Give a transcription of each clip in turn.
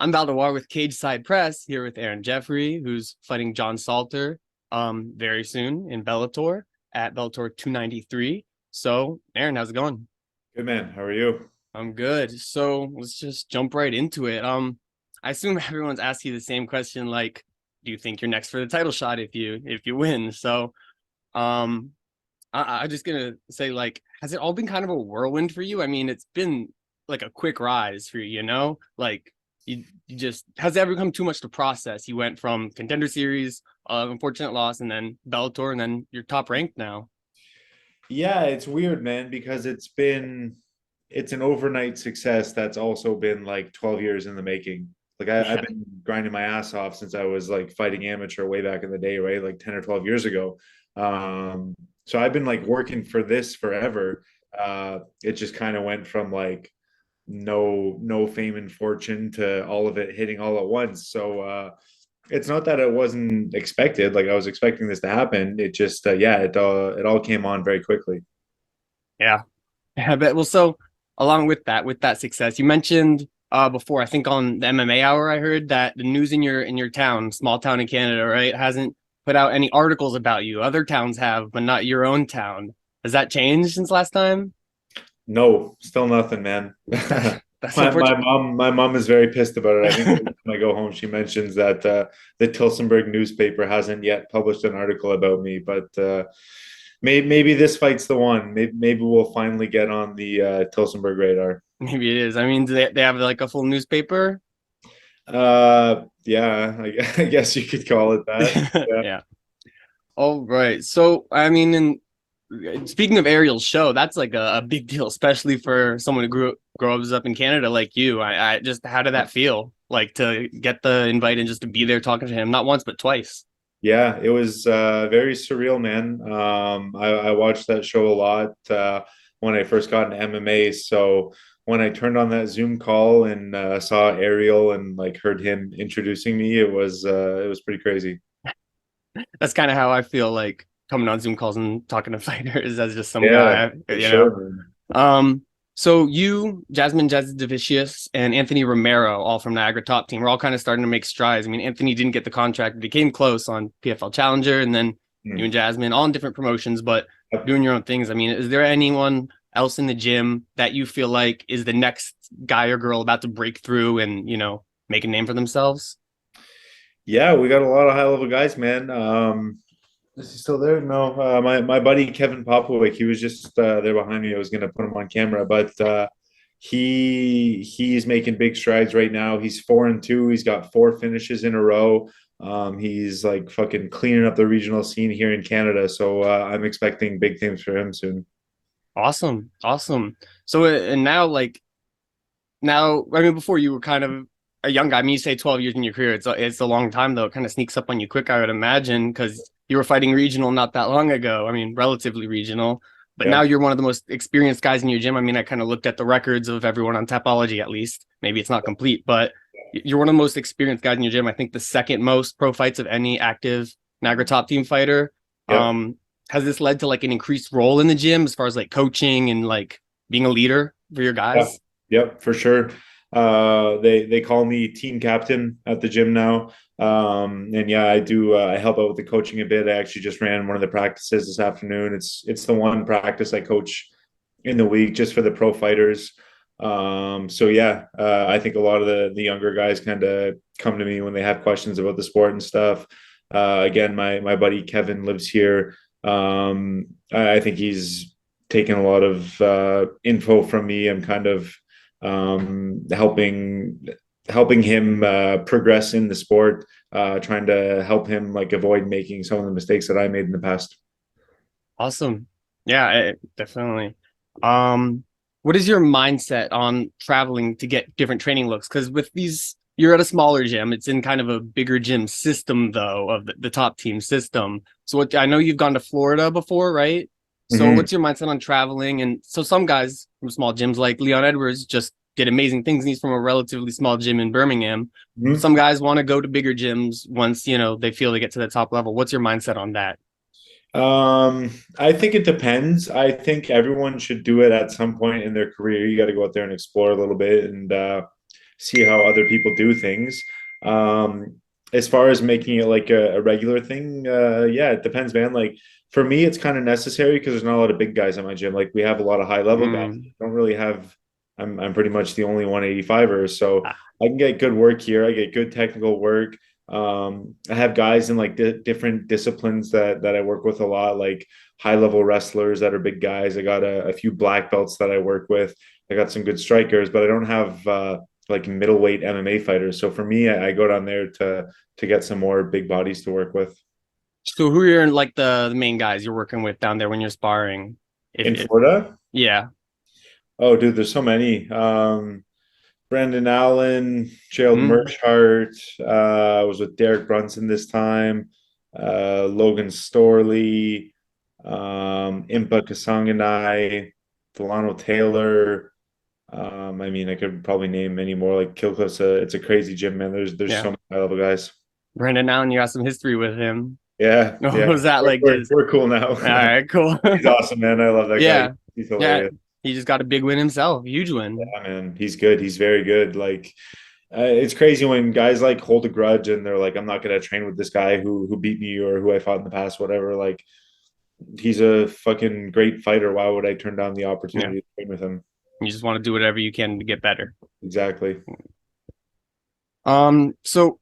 I'm Valdewar with Cage Side Press here with Aaron Jeffery, who's fighting John Salter very soon in Bellator at Bellator 293. So, Aaron, how's it going? Good man. How are you? I'm good. So let's just jump right into it. I assume everyone's asking you the same question, like, do you think you're next for the title shot if you win? So um I'm just gonna say, like, has it all been kind of a whirlwind for you? I mean, it's been like a quick rise for you, Like you just has it ever become too much to process? You went from contender series, unfortunate loss, and then Bellator, and then you're top ranked now. Yeah, it's weird, man, because it's an overnight success that's also been like 12 years in the making. Like I've Yeah. been grinding my ass off since I was like fighting amateur way back in the day, right? Like 10 or 12 years ago. So I've been like working for this forever. It just kind of went from like no fame and fortune to all of it hitting all at once. So it's not that it wasn't expected. Like I was expecting this to happen. It just, yeah, it all came on very quickly. Yeah. Yeah, but well, so along with that success, you mentioned before, I think on the MMA Hour, I heard that the news in your town, small town in Canada, right, hasn't put out any articles about you. Other towns have, but not your own town. Has that changed since last time? No, still nothing, man. That that's My unfortunate. mom is very pissed about it. I think when I go home, she mentions that the Tilsonburg newspaper hasn't yet published an article about me, but maybe this fight's the one. Maybe we'll finally get on the Tilsonburg radar. Maybe it is. I mean, do they have like a full newspaper? Yeah, I guess you could call it that. Yeah. Yeah. All right. So, I mean, speaking of Ariel's show, that's like a big deal, especially for someone who grows up in Canada like you. I just, how did that feel? Like to get the invite and just to be there talking to him, not once but twice. Yeah, it was very surreal, man. I watched that show a lot when I first got into MMA. So when I turned on that Zoom call and saw Ariel and like heard him introducing me, it was pretty crazy. That's kind of how I feel like coming on Zoom calls and talking to fighters as just some Yeah, guy, for sure, man. Um, so you, Jasmine Jasudavicius, and Anthony Romero, all from Niagara Top Team, we're all kind of starting to make strides. I mean, Anthony didn't get the contract, but he came close on PFL Challenger, and then you and Hmm. Jasmine, all in different promotions, but doing your own things. I mean, is there anyone else in the gym that you feel like is the next guy or girl about to break through and, make a name for themselves? Yeah, we got a lot of high level guys, man. Is he still there? No, my buddy Kevin Popovic, he was just there behind me. I was gonna put him on camera, but he's making big strides right now. He's 4-2. He's got four finishes in a row. He's like fucking cleaning up the regional scene here in Canada. So I'm expecting big things for him soon. Awesome. Awesome. So, and now, like, now, I mean, before you were kind of a young guy. I mean, you say 12 years in your career. It's a long time though. It kind of sneaks up on you quick, I would imagine, because you were fighting regional not that long ago. I mean, relatively regional, but now Yeah. you're one of the most experienced guys in your gym. I mean, I kind of looked at the records of everyone on Tapology at least. Maybe it's not complete, but you're one of the most experienced guys in your gym. I think the second most pro fights of any active Niagara Top Team fighter. Yep. Has this led to like an increased role in the gym as far as like coaching and like being a leader for your Yeah. guys? Yep, for sure. They call me team captain at the gym now. And yeah, I do. I help out with the coaching a bit. I actually just ran one of the practices this afternoon. It's the one practice I coach in the week just for the pro fighters. So yeah, I think a lot of the younger guys kind of come to me when they have questions about the sport and stuff. Again, my buddy Kevin lives here. I think he's taken a lot of info from me. I'm kind of helping him progress in the sport, trying to help him like avoid making some of the mistakes that I made in the past. Awesome. Yeah, definitely. Um, what is your mindset on traveling to get different training looks? Because with these, you're at a smaller gym. It's in kind of a bigger gym system, though, of the top team system. So what I know you've gone to Florida before, right? So Mm-hmm. what's your mindset on traveling? And so some guys from small gyms like Leon Edwards just did amazing things, and he's from a relatively small gym in Birmingham. Mm-hmm. Some guys want to go to bigger gyms once, they feel they get to the top level. What's your mindset on that? I think it depends. I think everyone should do it at some point in their career. You got to go out there and explore a little bit. And see how other people do things. As far as making it like a regular thing, yeah, it depends, man. Like for me, it's kind of necessary because there's not a lot of big guys at my gym. Like we have a lot of high level guys. Mm. Don't really have. I'm pretty much the only 185er, so Ah, I can get good work here. I get good technical work. I have guys in like different disciplines that I work with a lot, like high level wrestlers that are big guys. I got a few black belts that I work with. I got some good strikers, but I don't have like middleweight MMA fighters. So for me, I go down there to get some more big bodies to work with. so who are like the main guys you're working with down there when you're sparring? In If Florida, yeah. oh dude, there's so many. Brendan Allen, Gerald Mm, Merchart. I was with Derek Brunson this time. Logan Storley, Impa Kasanganai, Delano Taylor. I mean, I could probably name many more. Like Killcliff's it's a crazy gym, man. There's yeah. so many high level guys. Brandon Allen, you got some history with him. Yeah, What yeah. was that We're, like? we're, Just we're cool now. all right, cool. He's awesome, man. I love that guy. Yeah. He's Yeah. hilarious. He just got a big win himself. Huge win. Yeah, man. He's good. He's very good. Like it's crazy when guys like hold a grudge and they're like, I'm not gonna train with this guy who beat me or who I fought in the past, whatever. Like he's a fucking great fighter. Why would I turn down the Yeah. opportunity to train with him? You just want to do whatever you can to get better. Exactly. So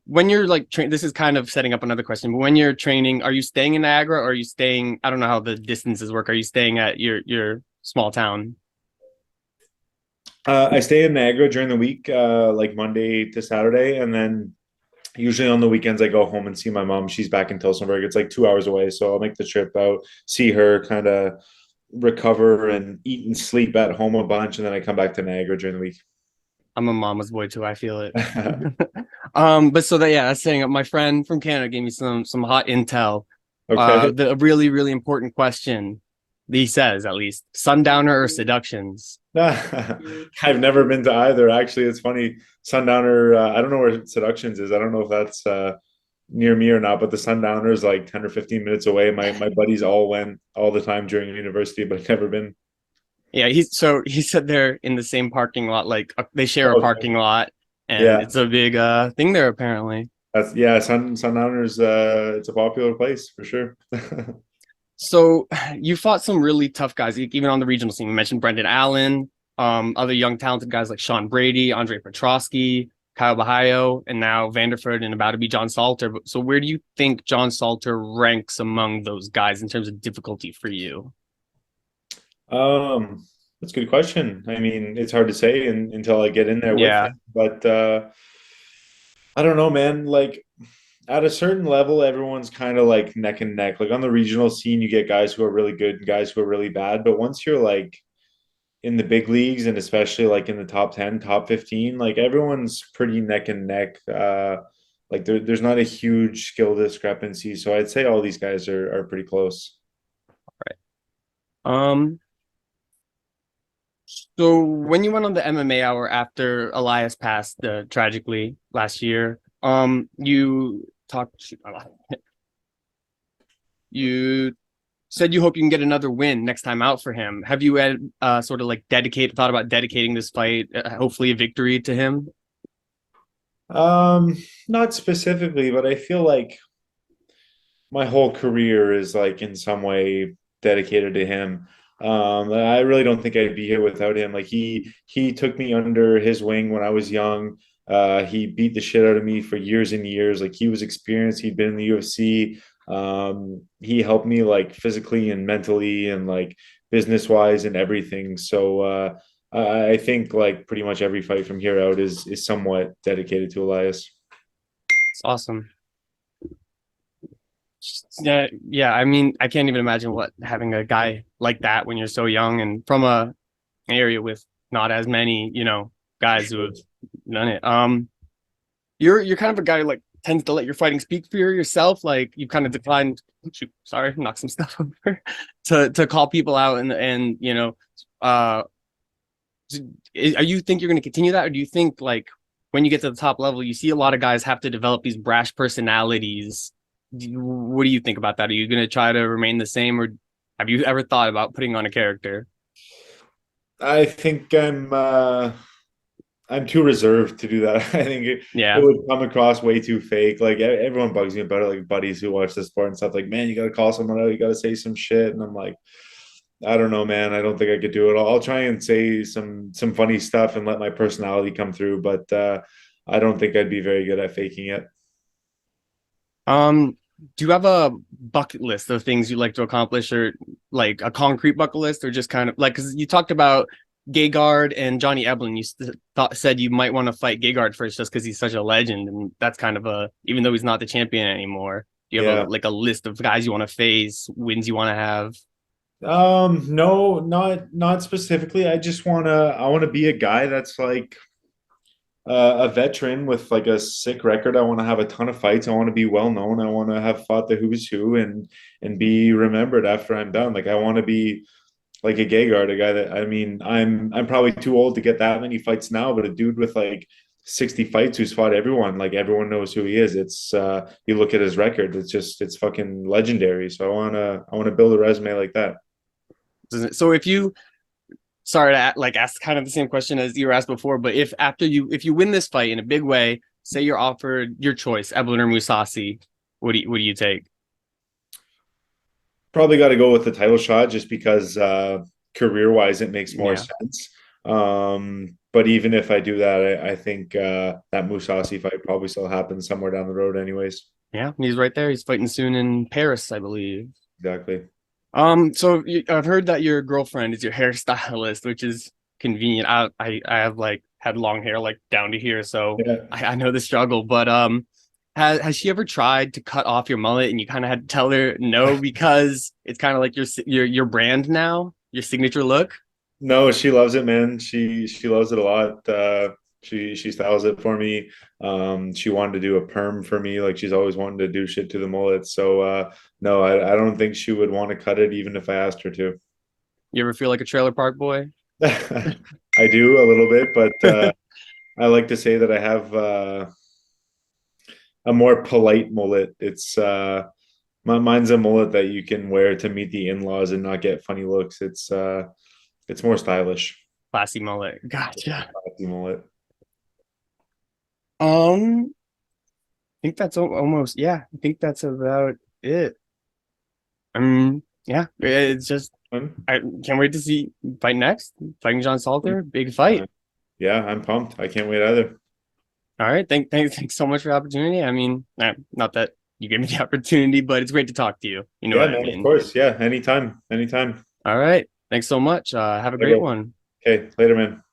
when you're like this is kind of setting up another question, but when you're training, are you staying in Niagara or are you staying, I don't know how the distances work. Are you staying at your small town? I stay in Niagara during the week, like Monday to Saturday, and then usually on the weekends I go home and see my mom. She's back in Tillsonburg. It's like 2 hours away, so I'll make the trip out, see her, kind of recover and eat and sleep at home a bunch, and then I come back to Niagara during the week. I'm a mama's boy too. I feel it. But so that yeah, that's saying my friend from Canada gave me some hot intel. Okay. The really really important question. He says at least sundowner or seductions. I've never been to either. Actually, it's funny. Sundowner, I don't know where Seductions is. I don't know if that's near me or not, but the Sundowner is like 10 or 15 minutes away. My buddies all went all the time during university, but I've never been. Yeah, he said they're in the same parking lot, like they share a Okay. parking lot, and Yeah, it's a big thing there apparently. that's yeah, Sundowners, it's a popular place for sure. So you fought some really tough guys, even on the regional scene. We mentioned Brendan Allen, other young talented guys like Sean Brady, Andre Petrosky, Kyle Bahayo, and now Vanderford and about to be John Salter. So where do you think John Salter ranks among those guys in terms of difficulty for you? That's a good question. I mean, it's hard to say until I get in there with Yeah, him, but I don't know, man. Like at a certain level, everyone's kind of like neck and neck. Like on the regional scene, you get guys who are really good and guys who are really bad. But once you're like in the big leagues and especially like in the top 10, top 15, like everyone's pretty neck and neck. Like there's not a huge skill discrepancy. So I'd say all these guys are pretty close. right. Um, so when you went on the MMA hour after Elias passed tragically last year, you talked you said you hope you can get another win next time out for him. Have you had sort of like thought about dedicating this fight, hopefully a victory to him? Um, Not specifically, but I feel like my whole career is like in some way dedicated to him. I really don't think I'd be here without him. Like he took me under his wing when I was young. He beat the shit out of me for years and years. Like he was experienced. He'd been in the UFC. He helped me like physically and mentally and like business wise and everything. So I think like pretty much every fight from here out is somewhat dedicated to Elias. It's awesome. Yeah, yeah. I mean, I can't even imagine what having a guy like that when you're so young and from an area with not as many, guys who have done it. You're kind of a guy who like tends to let your fighting speak for yourself. Like you've kind of declined. Shoot, sorry, knock some stuff over to call people out and uh, are you think you're going to continue that, or do you think like when you get to the top level, you see a lot of guys have to develop these brash personalities? What do you think about that? Are you going to try to remain the same, or have you ever thought about putting on a character? I think I'm too reserved to do that. I think it Yeah. would come across way too fake. Like everyone bugs me about it, like buddies who watch the sport and stuff. Like, man, you got to call someone out, you got to say some shit, and I'm like, I don't know, man. I don't think I could do it. I'll try and say some funny stuff and let my personality come through, but I don't think I'd be very good at faking it. Do you have a bucket list of things you'd like to accomplish, or like a concrete bucket list, or just kind of like, because you talked about Gegard and Johnny Eblen, you said you might want to fight Gegard first just because he's such a legend, and that's kind of a, even though he's not the champion anymore. Do you have a Yeah. like a list of guys you want to face, wins you want to have? No, not specifically. I wanna be a guy that's like a veteran with like a sick record. I want to have a ton of fights. I want to be well known. I want to have fought the who's who and be remembered after I'm done. Like I want to be like a Gegard, a guy that I mean, I'm probably too old to get that many fights now, but a dude with like 60 fights who's fought everyone, like everyone knows who he is. It's you look at his record, it's fucking legendary. So I wanna build a resume like that. So if you, sorry to like ask kind of the same question as you were asked before, but if you win this fight in a big way, say you're offered your choice, Eblen or Musasi, what do you take? Probably got to go with the title shot just because career wise it makes more Yeah. sense. But even if I do that, I think that Musasi fight probably still happens somewhere down the road, anyways. Yeah, he's right there. He's fighting soon in Paris, I believe. Exactly. So I've heard that your girlfriend is your hairstylist, which is convenient. I have like had long hair like down to here, so Yeah. I know the struggle. But has she ever tried to cut off your mullet and you kind of had to tell her no because it's kind of like your brand now, your signature look? No, she loves it, man. She loves it a lot. She styles it for me. She wanted to do a perm for me. Like she's always wanted to do shit to the mullet. So no, I don't think she would want to cut it even if I asked her to. You ever feel like a trailer park boy? I do a little bit, but I like to say that I have a more polite mullet. Mine's a mullet that you can wear to meet the in-laws and not get funny looks. It's more stylish. Classy mullet. Gotcha. Classy mullet. I think that's almost, yeah. I think that's about it. Yeah. It's just Fun. I can't wait to see fight next. Fighting John Salter, big fight. Yeah, I'm pumped. I can't wait either. All right. Thanks so much for the opportunity. I mean, not that you gave me the opportunity, but it's great to talk to you. You know Yeah, what I man, of mean? course. Yeah, anytime. Anytime. All right. Thanks so much. Have a great Okay. one. Okay, later, man.